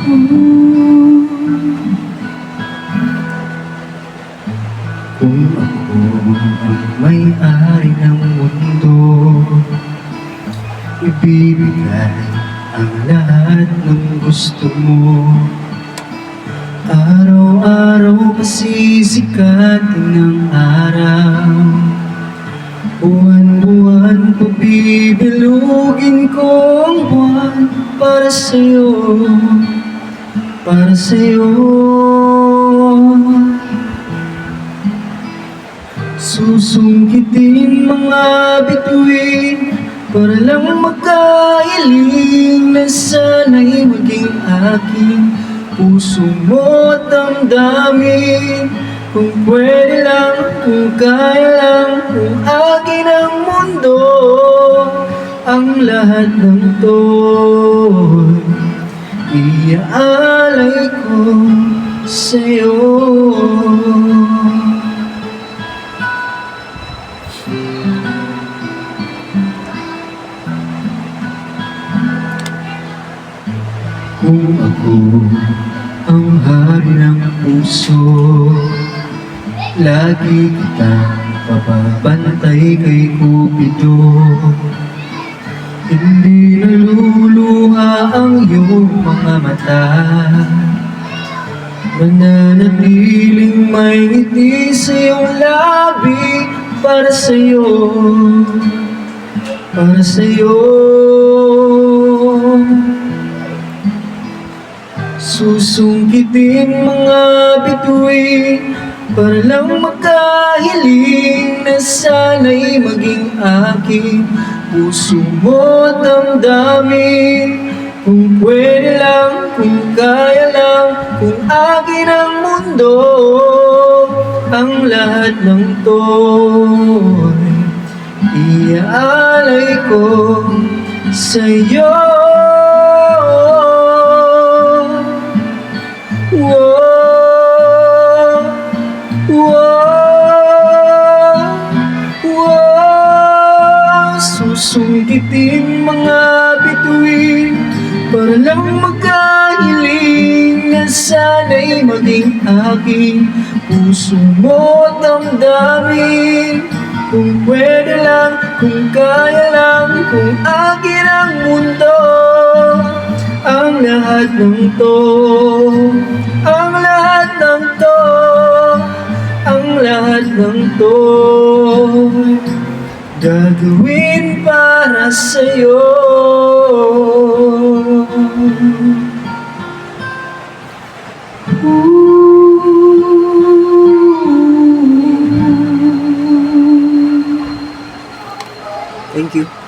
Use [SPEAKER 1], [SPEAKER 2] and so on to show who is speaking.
[SPEAKER 1] Kung ako ang may-ari ng mundo, ibibigay ang lahat ng gusto mo. Araw-araw pasisikatin ng araw, buwan-buwan pabibilugin ko ang buwan para sa'yo, para sa'yo. Susungkitin mga bituin para lang magkahiling na sana'y maging aking puso mo at damdamin. Kung pwede lang, kung kaya lang, kung akin ang mundo, ang lahat ng to'y iaalay ko sa'yo. Kung ako ang hari ng puso, lagi kitang papabantay kay Cupido. Hindi naluluha ang iyong mga mata, mananatiling may ngiti sa iyong labi para sa'yo, para sa'yo. Susungkitin mga bituin para lang magkahiling na sana'y maging aking puso mo at damdamin. Kung pwede lang, kung kaya lang, kung akin ang mundo, ang lahat ng to'y iaalay ko sa'yo. Susungkitin mga bituin para lang magkahiling na sana'y maging aking puso mo at damdamin. Kung pwede lang, kung kaya lang, kung akin ang mundo, ang lahat ng to, ang lahat ng to, ang lahat ng to, gagawin para sa'yo. Thank you.